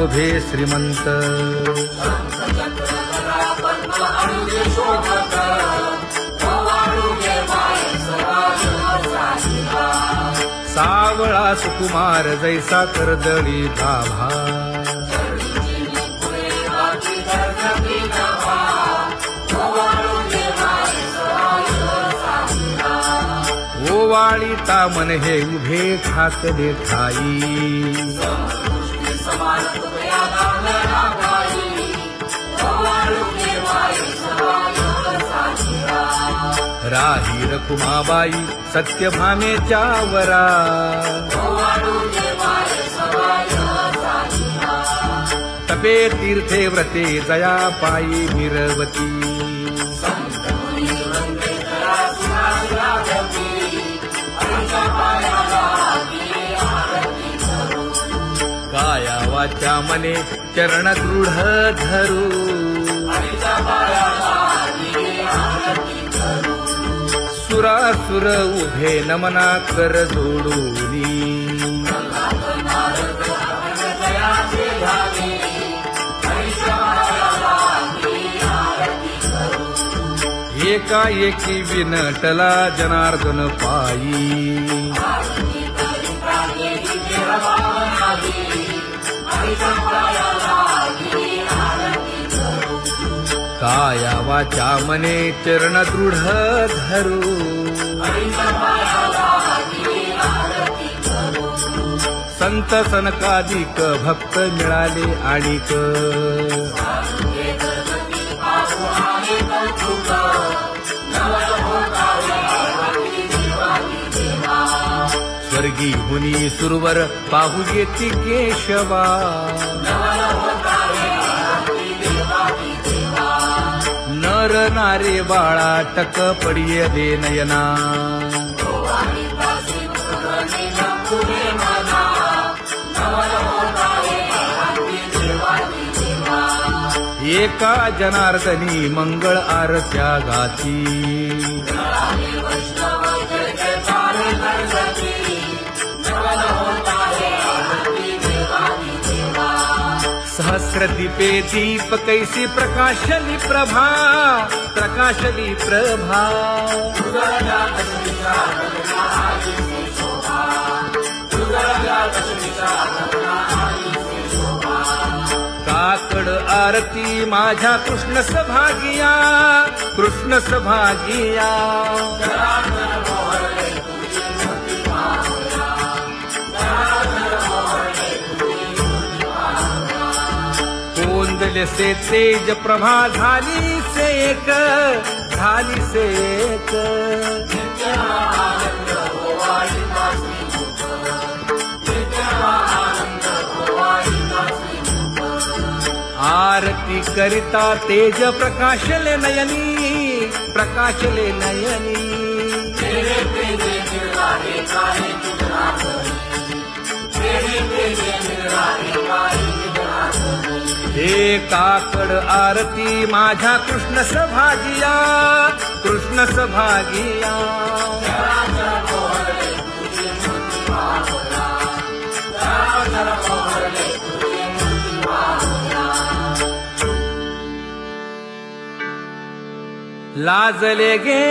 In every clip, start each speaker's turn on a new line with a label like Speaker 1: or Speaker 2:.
Speaker 1: शोभे श्रीमंत सावळा सुकुमार जैसा कर्दळी गाभा ओवाळी तामन हे उभे ठाकले ठाई राही रखुमाबाई सत्यभामेच्या वरा तपे तीर्थे व्रते जया पायी मिरवती काया वाचा मने चरण दृढ धरू सुरासुर उभे नमना कर जोडूनी एकाएकी विनटला जनार्दन पायी काया वाचा मने चरण दृढ धरू संत सनकादिक भक्त मिळाले आणिक स्वर्गी हुनी सुरवर पाहू येती केशवा नर नारे बाळा टक पडिये दे नयना एका जनार्दनी मंगळ आरत्या गाती सहस्र दीपे दीप कैसी प्रकाशली प्रभा प्रकाशली प्रभा काकड आरती माझ्या कृष्ण सभागिया कृष्ण सभागिया कोंदले से तेज प्रभा झाली से एक आरती करिता तेज प्रकाशले नयनी हे काकड आरती माझ्या कृष्ण सभागिया लाजले गे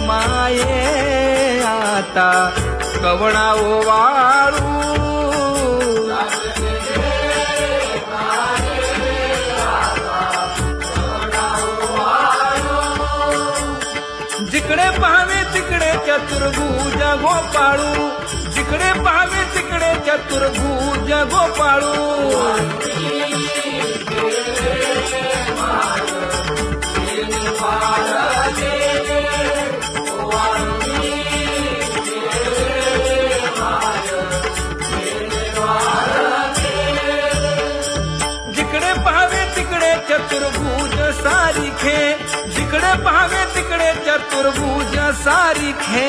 Speaker 1: माये आता कवणा ओवाळू जिकडे पाहावे तिकडे चतुर्भुज गोपाळू जिकडे पाहावे तिकडे चतुर्भुज गोपाळू जिकडे पाहावे तिकडे चतुर्भुज सारिखे जिकडे पाहावे तिकडे चतुर्भुज सारिखे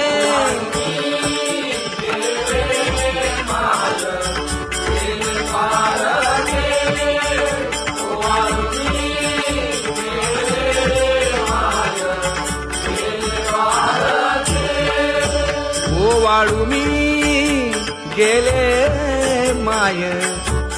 Speaker 1: ओवाळू मी गेले माय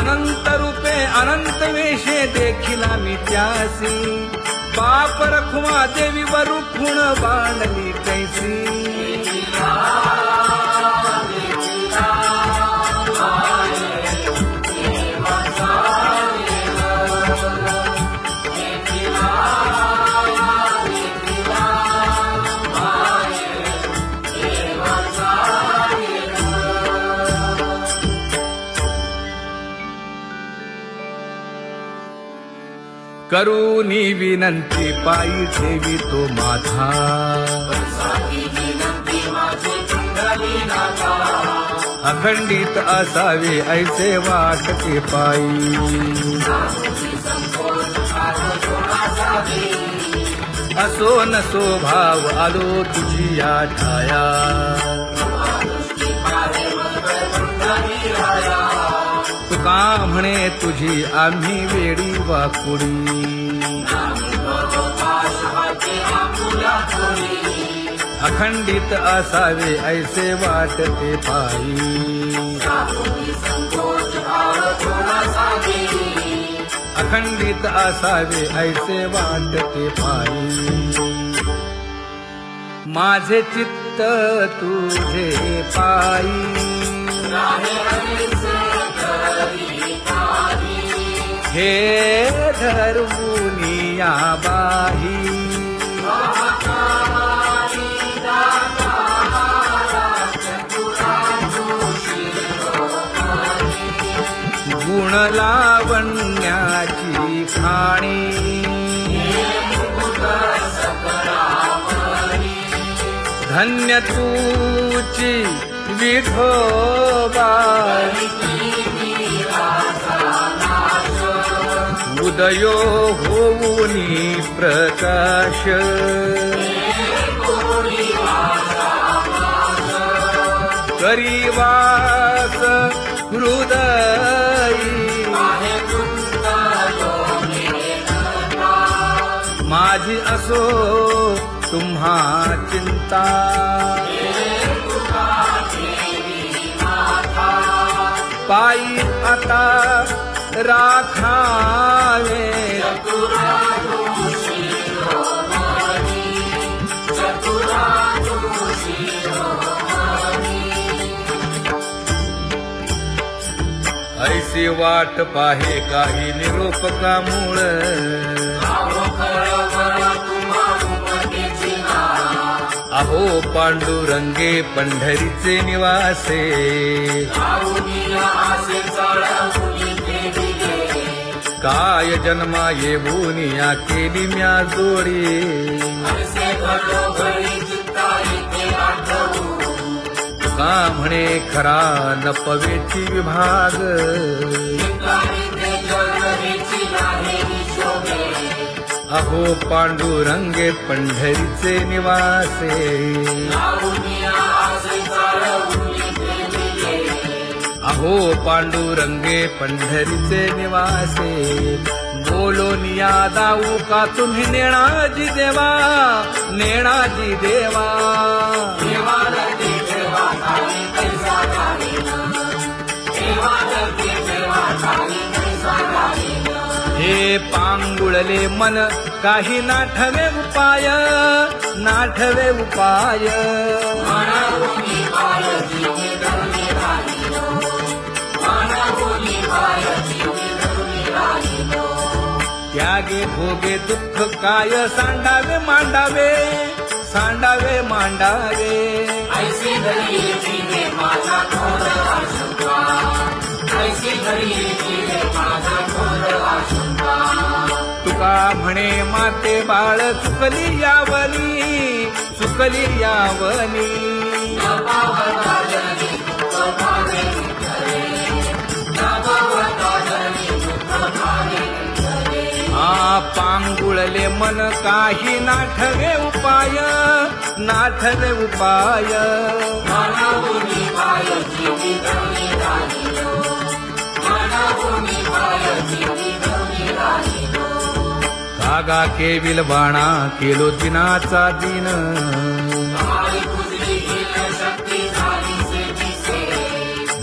Speaker 1: अनंत रूपे अनंत वेशे देखिला मी त्यासी बाप रखुमा देवी वरु खुण बांधली कैसी करूनी विनंती पायी ठेवी तो माझा अखंडित असावे ऐसे वाटते पायी असो नसो भाव आलो तुझी या ठाया तुका म्हणे तुझी आम्ही वेडी वाकुडी अखंडित असावे ऐसे वाटते पायी अखंडित असावे ऐसे वाटते पायी माझे चित्त तुझे पायी हे धर्मुनिया बाही गुण लावण्याची खाणी धन्य तूची विठोबा उदयो होऊनी प्रकाश करीवास हृदयी माझी असो तुम्हा चिंता पायी आता राखावे ऐसी वाट पाहे काही निरोप का मूळ अहो पांडुरंगे पंढरीचे निवासे काय जन्मा येऊनिया केली म्या जोडी का म्हणे खरा नपवेची विभाग अहो पांडुरंगे पंढरीचे निवासे अहो पांडुरंगे पंढरीचे निवासे बोलोनिया दाऊ का तुम्ही नेणाजी देवा नेणाजी देवा हे पांगुळले मन काही नाठवे उपाय नाठवे उपाय त्यागे भोगे दुःख काय सांडावे मांडावे सांडावे मांडावे
Speaker 2: ऐसी घरी जीवे माझा घोर आशंका ऐसी घरी जीवे माझा घोर आशंका
Speaker 1: तुका म्हणे माते बाळ चुकली यावनी पांगुळले मन काही नाठवे उपाय नाठवे उपाय कागा केविल बाणा केलो दिनाचा दिन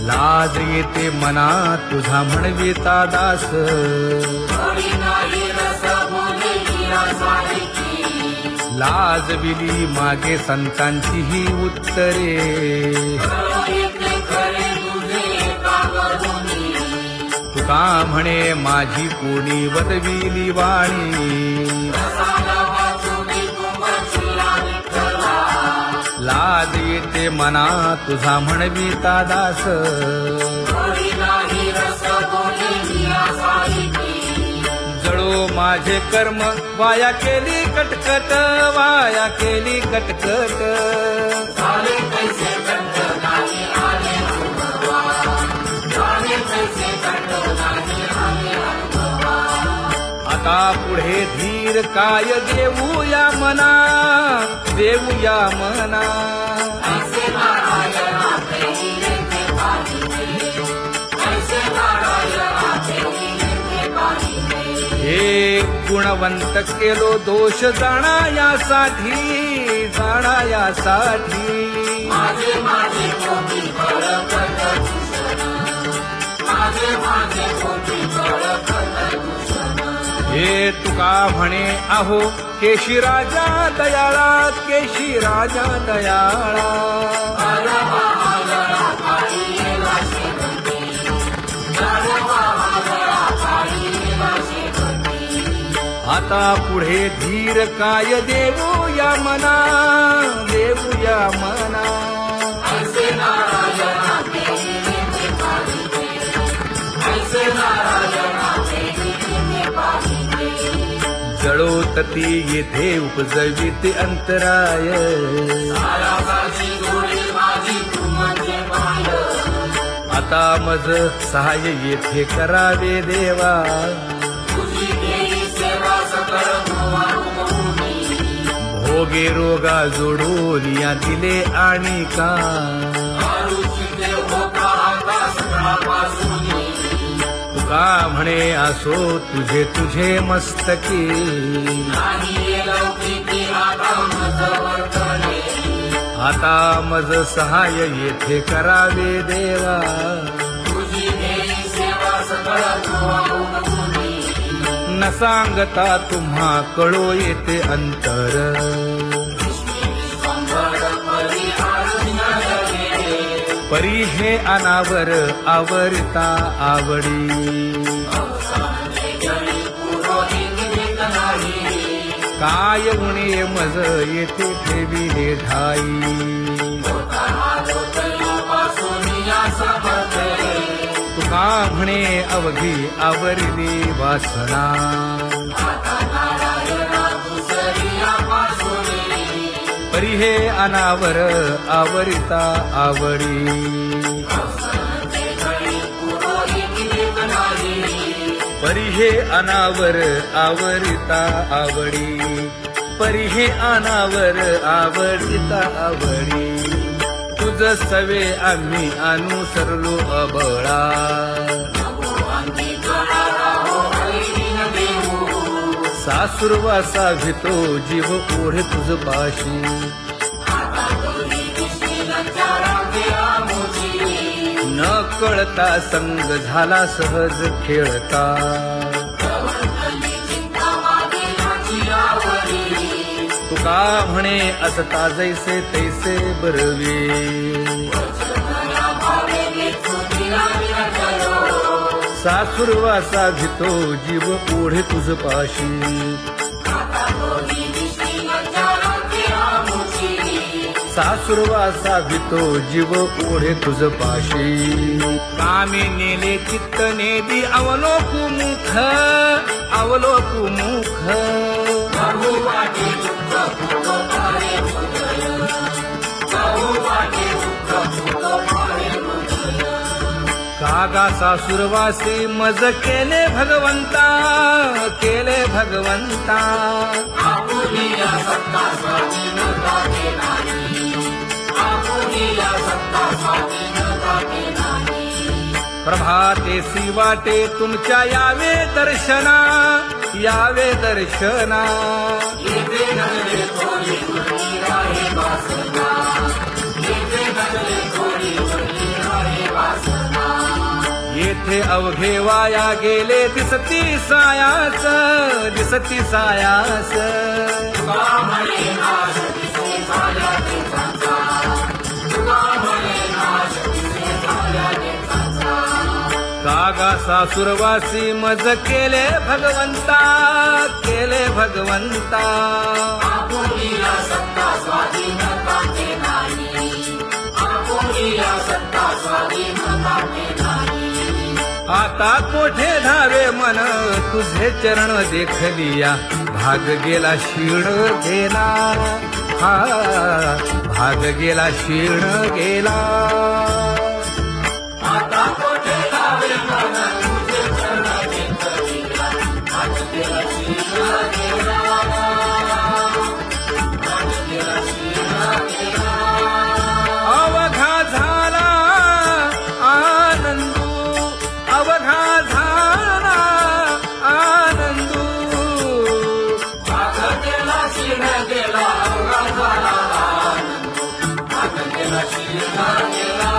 Speaker 1: लाज येते मना तुझा म्हणविता दास
Speaker 2: थोडी नाही रस बोले मीरा सारखी
Speaker 1: लाज विली मागे संतांची ही उत्तरे
Speaker 2: येते खरे तुझे कागदोनी
Speaker 1: तुका म्हणे माझी कोणी वदविली वाणी
Speaker 2: रसाला वाचुनी तुमचिया विठ्ठला
Speaker 1: लाज येते मना तुझा म्हणविता दास
Speaker 2: थोडी नाही रस बोले मीरा सारखी
Speaker 1: जळो माझे कर्म वाया केली कटकट वाया केली कटकट
Speaker 2: झाले कैसे कंठ नाही आले अनुभवा झाले कैसे कंठ नाही आले अनुभवा
Speaker 1: आता पुढे धीर काय देऊया मना देऊया मना
Speaker 2: ऐसे नारायणा प्रेमीने ते पाहिजे ऐसे नारायणा प्रेमीने ते पाहिजे
Speaker 1: हे गुणवंत केलो दोष जाणायासाठी जाणायासाठी
Speaker 2: माझे माझे कोटी बळकट दूषण माझे माझे कोटी बळकट दूषण
Speaker 1: हे तुका म्हणे आहो केशी राजा दयाळा केशी राजा दयाळा
Speaker 2: गाढवा आगळा पाळीला शेवटी गाढवा आगळा पाळीला शेवटी
Speaker 1: आता पुढे धीर काय देऊया मना देऊया मना
Speaker 2: ऐसे नारायणा प्रेमीने ते पाहिजे ऐसे नारायणा प्रेमीने ते पाहिजे
Speaker 1: जळोतती येथे उपजविते अंतराय
Speaker 2: सारासाची जोडी माझी तू म्हणजे माय
Speaker 1: आता मज सहाय्य येथे करावे देवा
Speaker 2: तुझी देई सेवा सकळ भोवानुमोनी
Speaker 1: भोगे रोगा जोडून या दिले आणि का
Speaker 2: आरुची देव होता आता सकाळपासूनी
Speaker 1: तुका म्हणे असो तुझे तुझे मस्तकी
Speaker 2: नाही ये लौकिकी आता मज वर्तने
Speaker 1: आता मज सहाय्य येथे करावे देवा
Speaker 2: तुझी देई सेवा सकळ भोवानुमोनी
Speaker 1: न सांगता तुम्हा कळो येते अंतर
Speaker 2: विश्वंभर परिहार जगे
Speaker 1: परी हे अनावर आवरता आवडी
Speaker 2: अवसाने जळी पुरोहित देत नाही
Speaker 1: काय उणे मज येथे ठेविले ठाई तुका म्हणे अवघी आवरली वासना परी हे अनावर आवरिता आवडी परी हे अनावर आवरिता आवडी परी हे अनावर आवडिता आवडी तुझ सवे आम्ही अनुसरलो अबळा सासुरवासा भितो जीव ओढे तुझ पाशी न कळता संग झाला सहज खेळता तुका म्हणे असता जैसे तैसे बरवे सासुरवासा भितो जीव ओढे तुझ पाशी सासुरवासा भितो जीव ओढे तुझ पाशी कामी नेले चित्त नेदी अवलोकु मुख अवलोकु मुख कागा सासुरवासे मज केले भगवंता केले भगवंता प्रभातेसी वाटे तुमच्या यावे दर्शना यावे दर्शना
Speaker 2: थोडी
Speaker 1: मोठे अवघे वाया गेले दिसती सायास दिसती सायास
Speaker 2: तुका म्हणे नाश दिसे झाल्या देशाचा तुका म्हणे नाश दिसे झाल्या देशाचा
Speaker 1: कागा सासुरवासी मज केले भगवंता
Speaker 2: आपुलीला सत्ता स्वाधीनता ते नाही आपुलीला सत्ता स्वाधीनता ते नाही
Speaker 1: आता कोठे धावे मन तुझे चरण देखलिया भाग गेला क्षीण गेला हा भाग गेला क्षीण गेला
Speaker 2: आता कोठे धावे मन तुझे चरण देखलिया भाग गेला क्षीण गेला भाग गेला क्षीण गेला
Speaker 1: अवघा झाला आनंदू अवघा झाला आनंदू
Speaker 2: भाग गेला क्षीण गेला अवघा झाला आनंद भाग गेला क्षीण गेला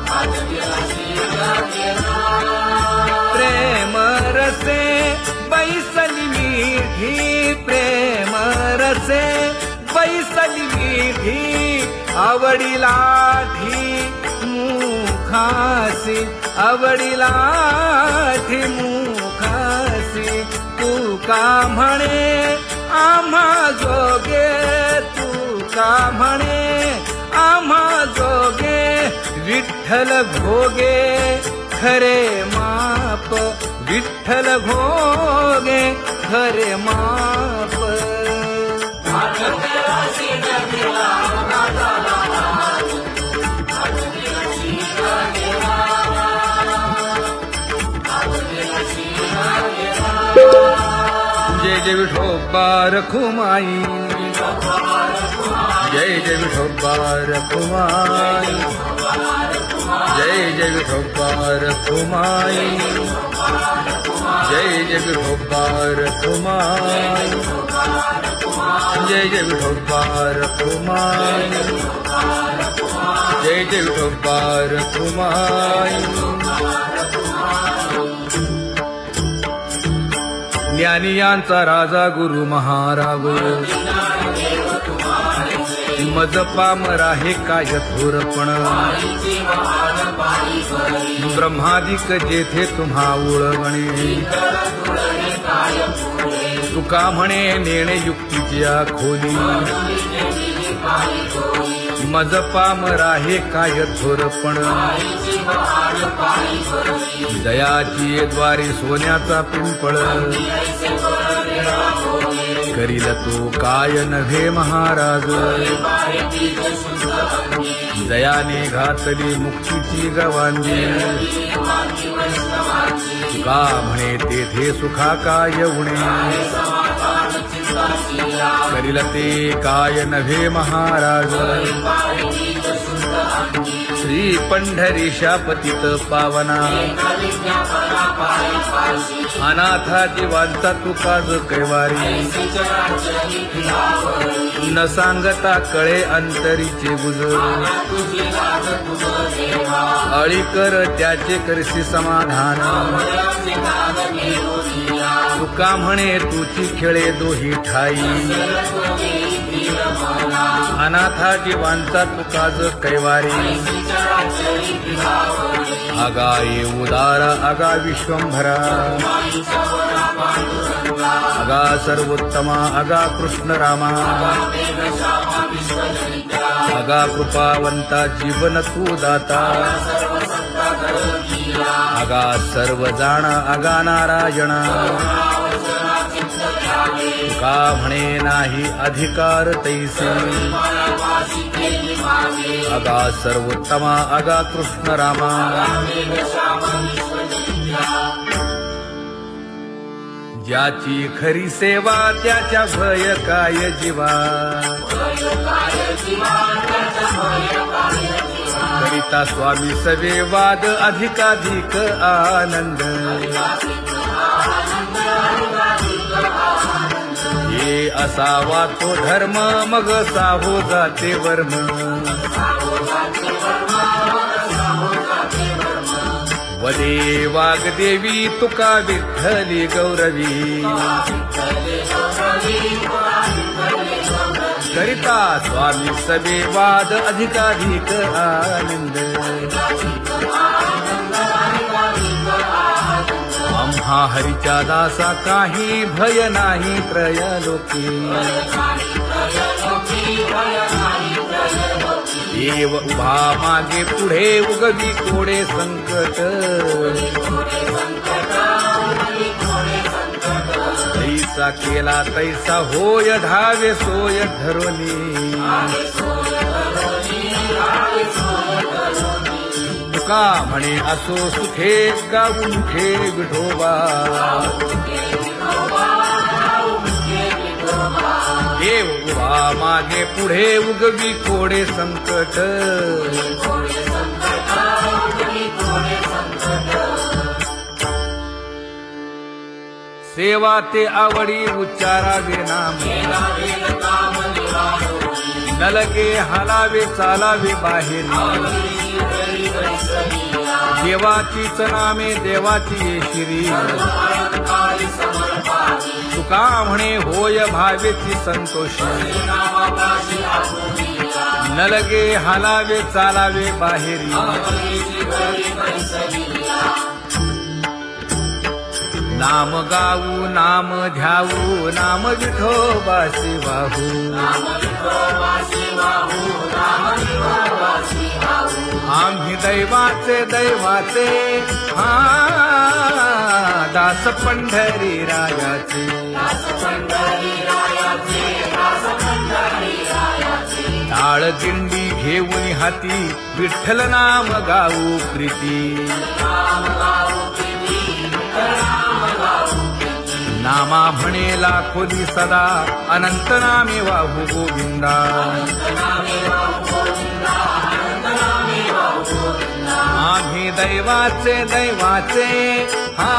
Speaker 2: भाग गेला क्षीण गेला
Speaker 1: प्रेम रसे बैसली मीठी प्रेम रसे बैसली मीठी आवडीला ठी मुखासी आवडीला ठी मुखासी तू का म्हणे आम्हा जोगे तू का म्हणे आम्हा जोगे विठ्ठल भोगे खरे माप विठ्ठल भोगे खरे माप
Speaker 2: भाग गेला क्षीण गेला अवघा झाला भाग गेला क्षीण गेला भाग गेला क्षीण गेला
Speaker 1: जय जय विठोबा रखुमाई जय जय विठोबा रखुमाई जय जय विठोबा रखुमाई जय जय विठोबा रखुमाई जय जय विठोबा रखुमाई जय जय विठोबा रखुमाई ज्ञानियांचा राजा गुरु महाराव मज पामरा हे काय थोरपण ब्रह्मादिक जेथे तुम्हा उळवणे तुका म्हणे नेणे युक्तीची खोली मज पामरा हे काय थोरपण दयाची द्वारी सोन्याचा पिंपळ करील तो काय नव्हे महाराज दयाने घातली मुक्तीची गवांदी तुका म्हणे तेथे सुखा काय उणे करील ते काय नव्हे महाराज श्री पंढरीशा पतित पावना अनाथा जीवांचा तुकाज कैवारी न सांगता कळे अंतरीचे गुज अळी कर त्याचे करशी समाधान तुका म्हणे तुची खेळे दोही ठाई अनाथा जीवांचा तुकाज कैवारी आगा ये उदारा आगा विश्वंभरा आगा सर्वोत्तमा आगा कृष्ण रामा आगा कृपावंता जीवन तू दाता आगा सर्व जाणा आगा नारायणा तुका म्हणे नाही अधिकार तैसे आगा सर्वोत्तमा आगा कृष्ण रामा ज्याची खरी सेवा त्याच्या भय काय जीवा करिता स्वामी सवे वाद अधिकाधिक आनंद ये असावा तो धर्म मग साहो जाते वर्म पदे वाग्देवी तुका विठ्ठली गौरवी करिता स्वामी सबे वाद अधिकाधिक आनंद आम्हा हरीच्या दासा काही भय नाही त्रयलोकी देव उभा मागे पुढे उगवी कोडे संकट तैसा केला तैसा होय धावे सोय ठरवली तुका म्हणे असो सुखे गाऊ मुखे विठोबा देव उभा मागे पुढे उगवी कोडे संकट सेवा ते आवडी उच्चारावे नाम न लगे हालावे चालावे बाहेर देवाचीच नामे देवाची येशिरी तुका म्हणे होय भावेची संतोषी न लगे हालावे चालावे बाहेरी नाम गाऊ नाम ध्याऊ नाम विठोबासी वाहू आम्ही दैवाचे हा दास पंढरी रायाचे टाळ दिंडी घेऊन हाती विठ्ठल नाम गाऊ प्रीती नामा म्हणे लाखोदी सदा अनंत नामे वाहू गोविंदा आम्ही दैवाचे हा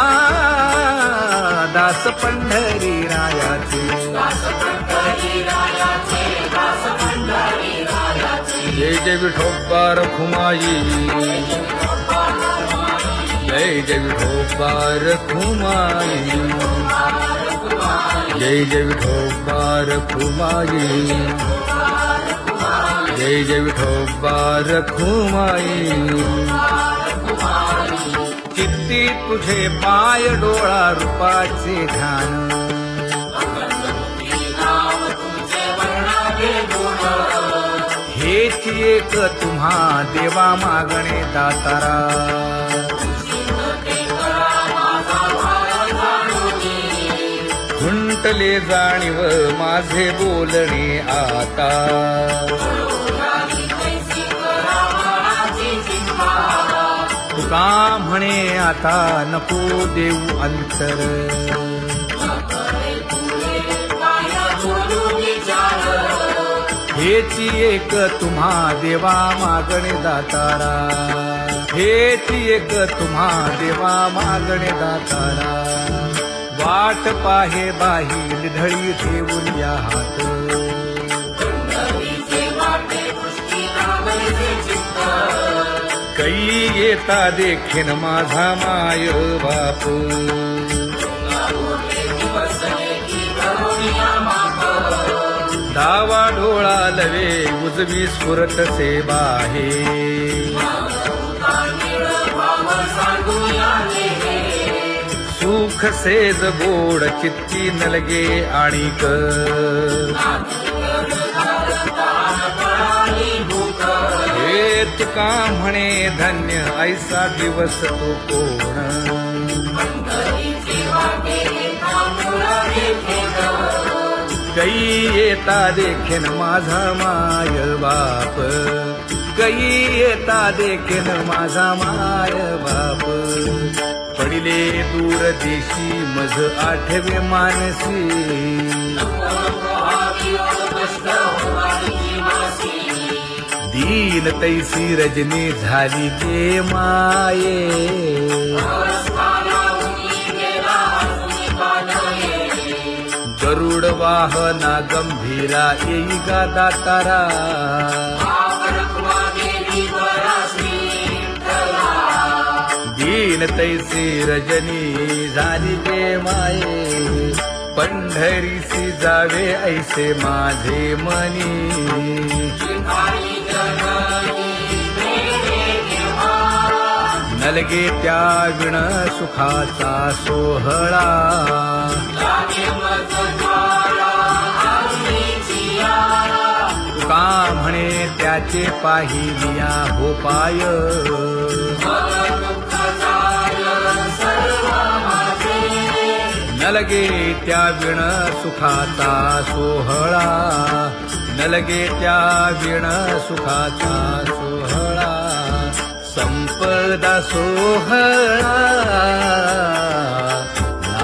Speaker 1: दास पंढरी रायाचे जय जय विठोबा रखुमाई जय जय विठोबा रखुमाई जय जय विठोबा रखुमाई जय जय विठोबा रखुमाई चित्ती तुझे पाय डोळा रूपाचे ध्यान हेच एक तुम्हा देवा मागणे दातारा खुंटले जाणीव माझे बोलणे आता तुका म्हणे आता नको देऊ अंतर हेची एक तुम्हा देवा मागणे दातारा हेची एक तुम्हा देवा मागणे दातारा वाट पाहे बाही ढळी ठेवून या हात कै येता देखीन माझा माय बाप डावा डोळा लवे उजवी स्फुरत से बाहे सुख सेज गोड चित्ती न लगे आणिक हे तुका म्हणे धन्य ऐसा दिवस तो कोण कै येता देखीन माझा माय बाप कै येता देखीन माझा माय बाप पडिले दूर देशी मज आठवे मानसी दीन तैसी रजनी झाली गे माये गरुड वाहना गंभीरा येई गा दातारा दीन तैसी रजनी झाली गे माये, पंढरीसी जावे ऐसे माझे मनी. नलगे त्या विण सुखाचा सोहळा, तुका म्हणे त्याचे पाहिलिया हो पाय. नलगे त्या विण सुखाचा सोहळा, नलगे त्या विण सुखाचा सोहळा. संपदा सोहळा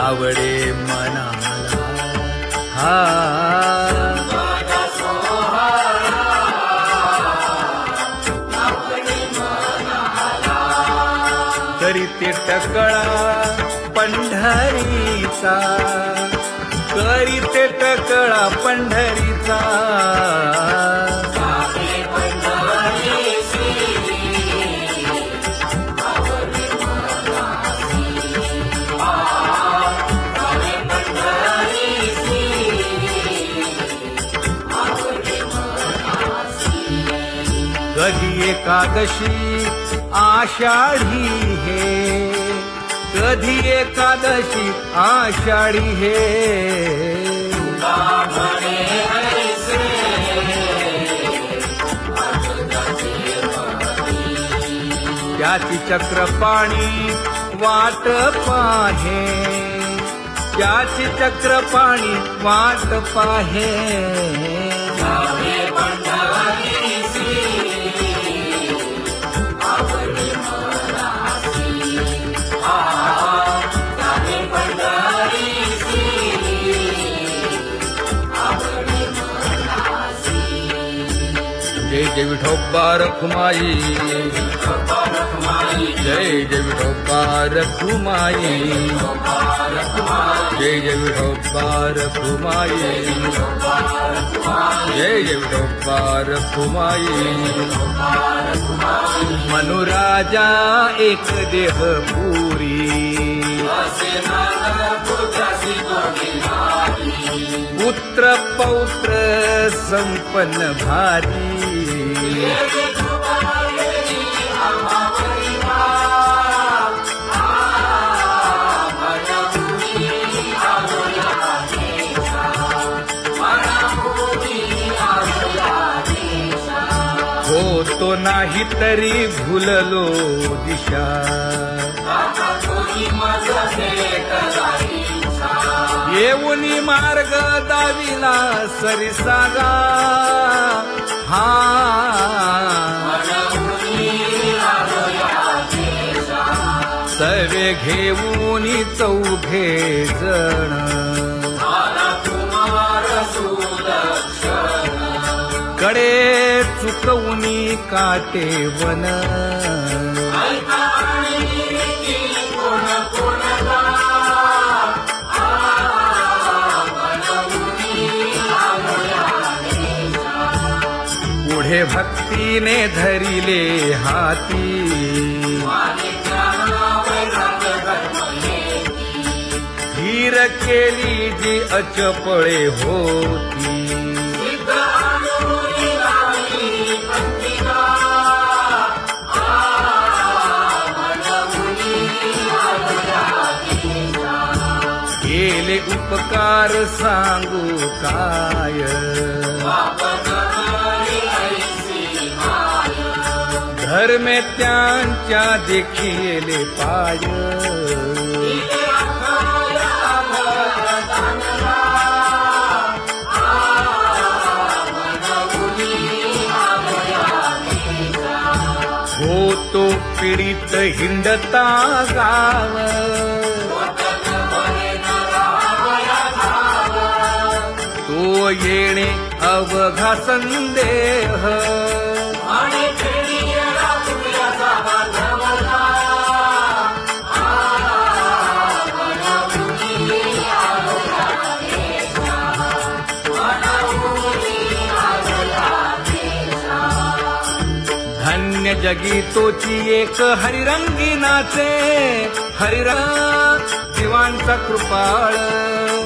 Speaker 1: आवडे मनाला हा. करीते टकळा पंढरीचा, करीते टकळा पंढरीचा. कधी एकादशी आषाढी हे, कधी एकादशी आषाढी हे. त्याची चक्रपाणी वाट पाहे, त्याची चक्रपाणी वाट पाहे. जय जय विठोबा रखुमाई, जय जय विठोबा रखुमाई, जय जय विठोबा रखुमाई, जय जय विठोबा रखुमाई. मनुराजा एक देह पुरी, पुत्र पौत्र संपन्न भारी. होतो नाही तरी भुललो दिशा, येऊनी मार्ग दाविला सरिसागा हा. सर्वे घेऊनी चौघे जण, कडे चुकवूनी काटे वन. पुढे भक्तीने धरिले हाती, धीर केली जी अचपळे होती. केले उपकार सांगू काय, धर्मे त्यांच्या देखिले पाय. होतो पीडित हिंडता गाव, तो येणे अवघा संदेह. धन्य जगी तोची एक हरिरंगी नाचे, हरिरंग जीवांचा कृपाळ.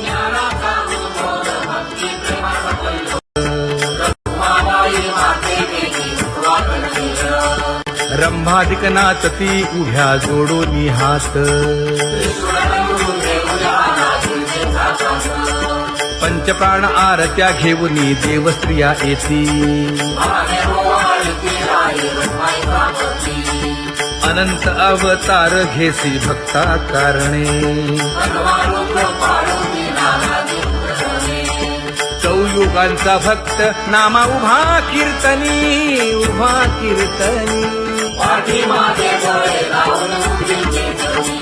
Speaker 2: ज्ञानाचा उद्बोध भक्ती प्रेमाचा कल्लोळ. रखुमाबाई माते वेगी वाकण केलं.
Speaker 1: रंभाधिक नाचती उभ्या जोडोनी हात,
Speaker 2: ईश्वरबंधू देऊया नाचुंजेचा साथ.
Speaker 1: पंचप्राण आरत्या घेऊनी देवस्त्रिया येती.
Speaker 2: भावे ओवाळती राही रखुमाईचा पती.
Speaker 1: अनंत अवतार घेसी भक्ता कारणे,
Speaker 2: सर्वारूप पाडूनी नानादी प्रसने.
Speaker 1: चौयुगांचा भक्त नामा उभा कीर्तनी, उभा कीर्तनी.
Speaker 2: पाठीमागे डोळे लावून उभी ते धनी.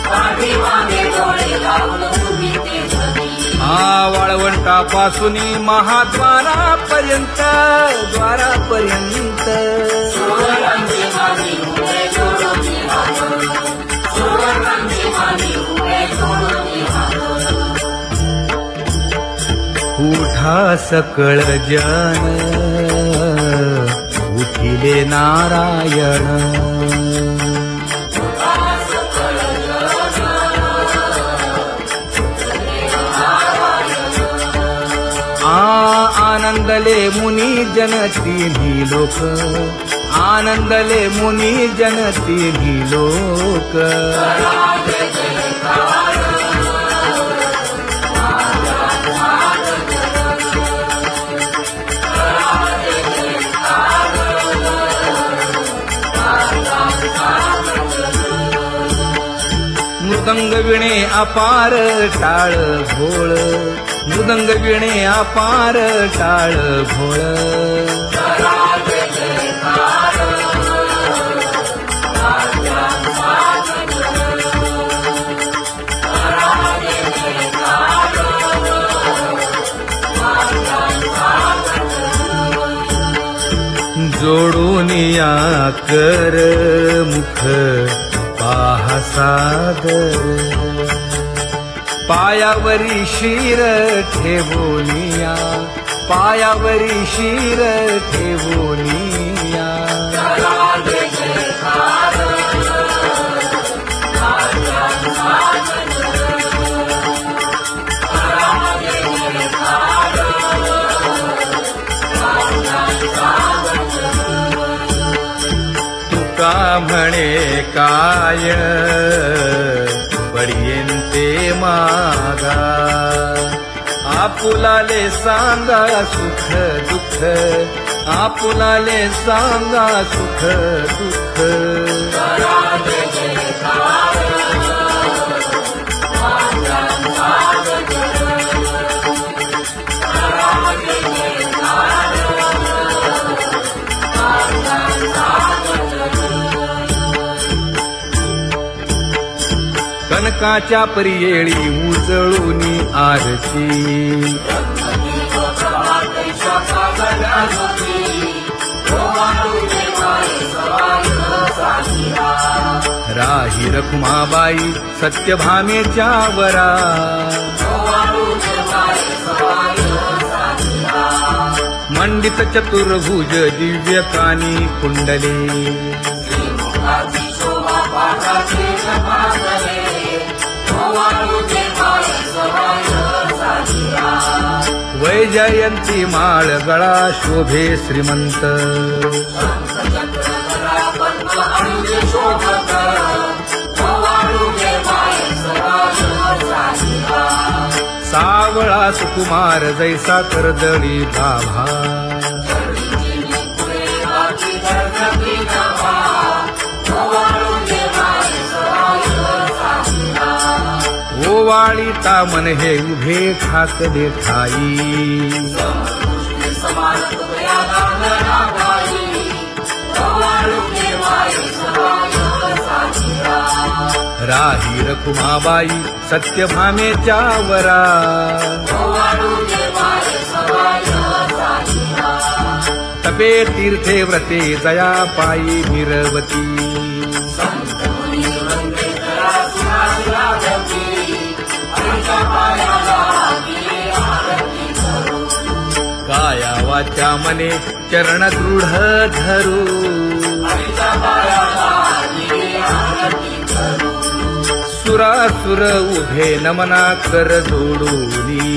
Speaker 2: पाठीमागे डोळे लावून उभी ते धनी.
Speaker 1: हा वाळवंटापासूनी महाद्वारापर्यंत, द्वारापर्यंत.
Speaker 2: सुवर्णांची मानी उभे जोडून हात. सुवर्णांची मानी उभे जोडून हात.
Speaker 1: उठा सकळ जन, उठिले नारायण. आनंदले मुनी जन तिन्ही लोक, आनंदले मुनी जन तिन्ही लोक. मृदंग विणे अपार टाळ भोळ, मृदंग विणे अपार टाळ भोळ. जोडूनिया कर मुख पाहा सादर, पायावरी शिर ठेवोनिया, पायावरी शिर ठेवोनिया. तुका म्हणे काय पडियेंते मागा, आपुलाले सांगा सुख दुःख, आपुलाले सांगा सुख दुःख. कनकाच्या परियेळी उजळूनी आरती, राही रखुमाबाई सत्यभामेच्या वरा. मंडित चतुर्भुज दिव्य कानी कुंडले, वैजयंती माळ गळा शोभे श्रीमंत. सावळा सुकुमार जैसा कर्दळी गाभा, ओवाळीता मन हे उभे ठाकले ठाई. राही रखुमाबाई सत्यभामेच्या वरा. तपे तीर्थे व्रते जया पायी मिरवती. काया वाचा मने चरण दृढ धरू, सुरासुर उभे नमना कर जोडूनी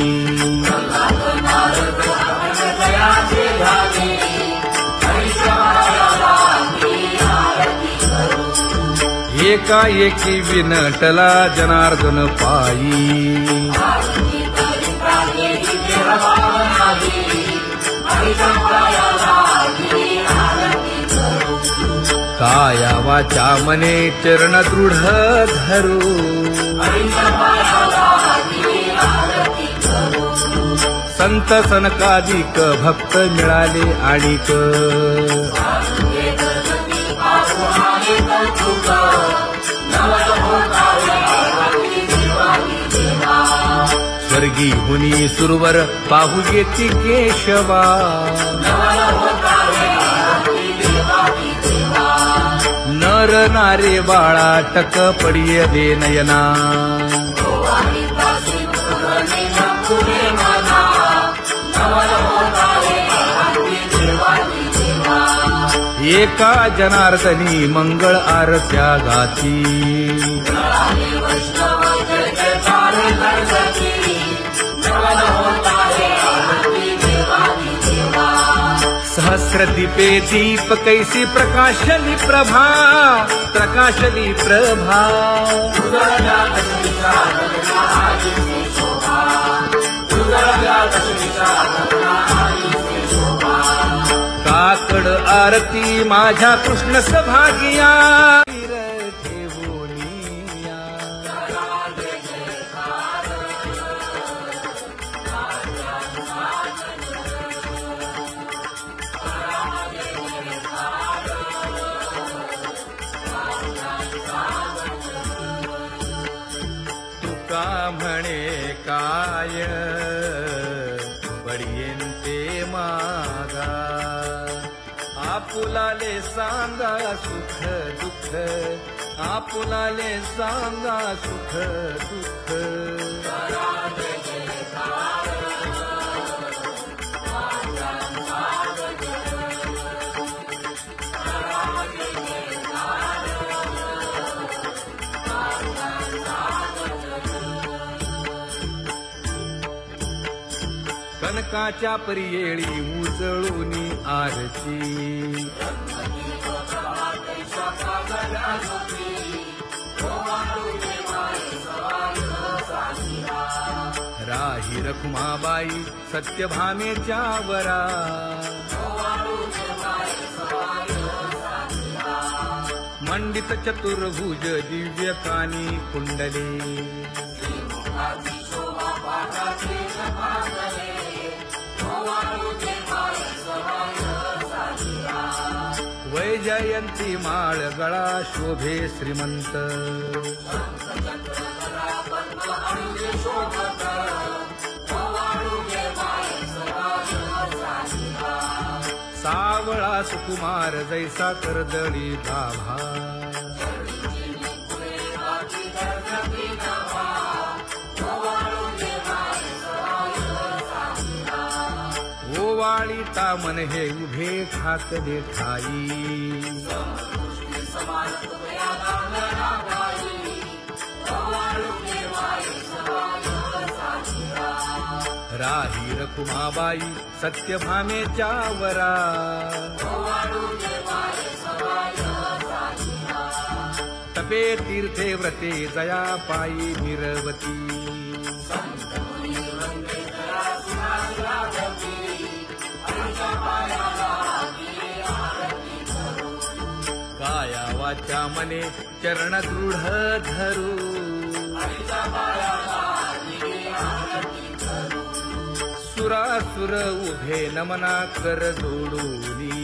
Speaker 1: एकाएकी विनटला जनार्दन पायी काया वाचा मने चरण दृढ धरू संत सनकादिक भक्त मिळाले आणिक स्वर्गी हुनी सुरवर पाहू येती केशवा नर नारे बाळा टक पडिये दे नयना एका जनार्दनी मंगळ आरत्या गाती सहस्र दीपे दीप कैसी प्रकाशली प्रभा प्रकाशली प्रभा काकड आरती माझ्या कृष्ण सभागिया तुका म्हणे काय बडियेंते मागा आपुलाले सांगा सुख दुःख आपुलाले सांगा सुख दुःख कनकाच्या परियेळी उजळूनी आरती राही रखुमाबाई सत्यभामेच्या वरा मंडित चतुर्भुज दिव्य कानी कुंडले वैजयंती माळ गळा शोभे श्रीमंत सावळा सुकुमार जैसा कर्दळी गाभा ओवाळी तामन हे उभे ठाकले ठाई राही रखुमाबाई सत्यभामेच्या वरा तपे तीर्थे व्रते जया पायी निरवती काया वाचा मने चरण दृढ धरू सुरासुर उभे नमना कर जोडूनी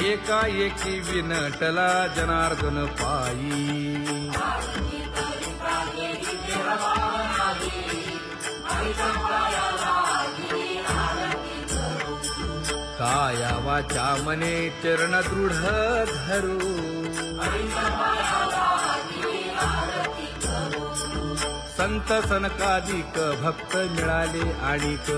Speaker 1: एकाएकी विनटला जनार्दन पायी काया वाचा मने चरण दृढ धरू संत सनकादिक भक्त मिळाले आणिक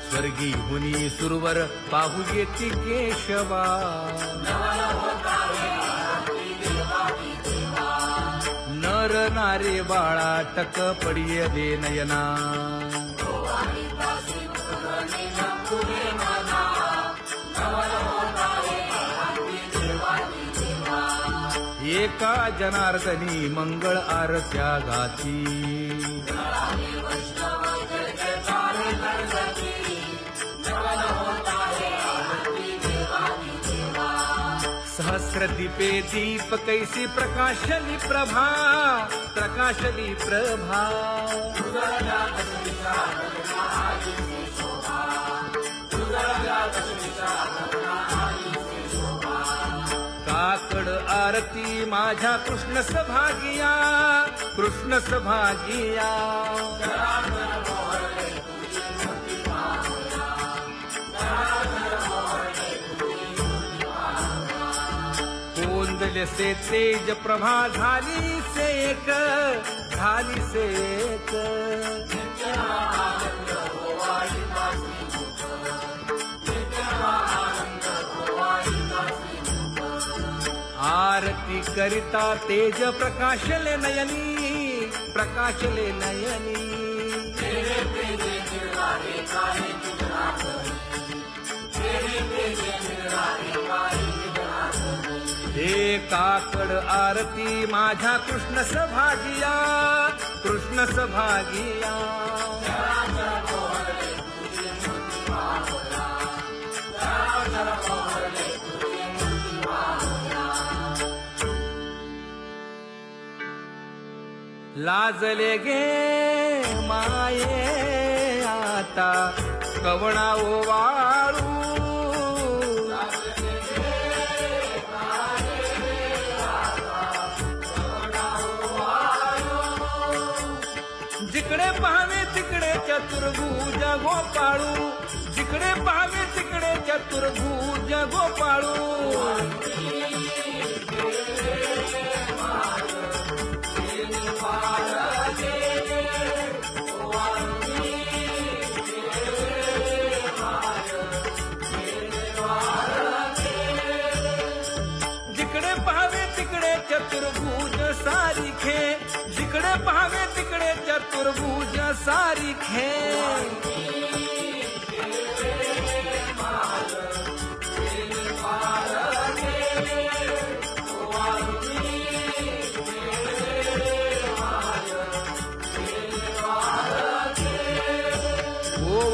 Speaker 1: स्वर्गी हुनी सुरवर पाहू येती केशवा नर नारे बाळा टक पडिये दे नयना एका जनार्दनी मंगळ आरत्या गाती सहस्र दीपे दीप कैसी प्रकाशली प्रभा प्रकाशली प्रभा काकड आरती माझ्या कृष्ण सभागिया कृष्ण सभागिया कोंदले से तेज प्रभा झाली से एक झाली से एक आरती करिता तेज प्रकाशले नयनी प्रकाशले नयनी हे काकड आरती माझ्या कृष्ण सभागिया कृष्ण सभागिया लाजले गे माये आता कवणा ओवाळू जिकडे पाहावे तिकडे चतुर्भुज गोपाळू जिकडे पाहावे तिकडे चतुर्भुज गोपाळू जिकडे पाहावे तिकडे चतुर्भुज सारिखे जिकडे पाहावे तिकडे चतुर्भुज सारिखे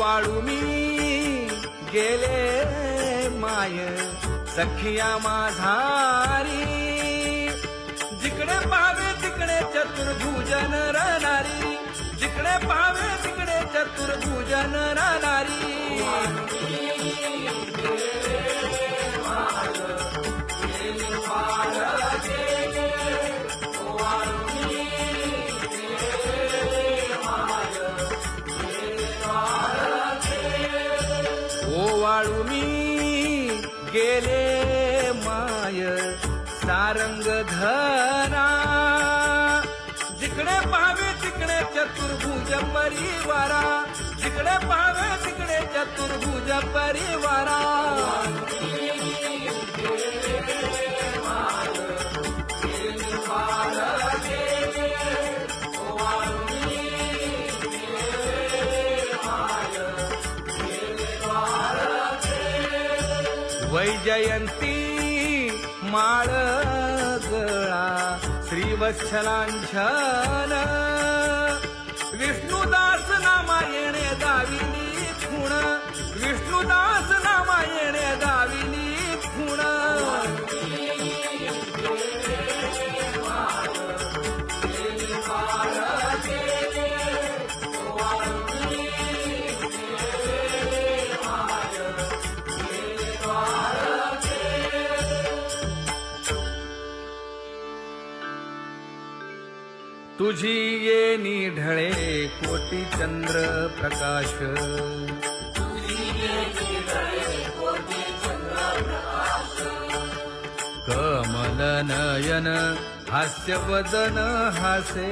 Speaker 1: वाळू मी गेले माय सखिया माझारी जिकडे पाहावे तिकडे चतुर्भुज नरनारी जिकडे पाहावे तिकडे चतुर्भुज नरनारी वाळू मी गेले माय सारंग धरा जिकडे पाहावे तिकडे चतुर्भुज परिवारा जिकडे पाहावे तिकडे चतुर्भुज परिवारा वैजयंती माळ गळा श्रीवत्सलांछन विष्णुदास नामायणे दाविनी खूण विष्णुदास नामायणे दाविनी खूण तुझी ये निढळे कोटी चंद्र प्रकाश
Speaker 2: तुझी ये निढळे कोटी
Speaker 1: कमल नयन हास्य वदन हासे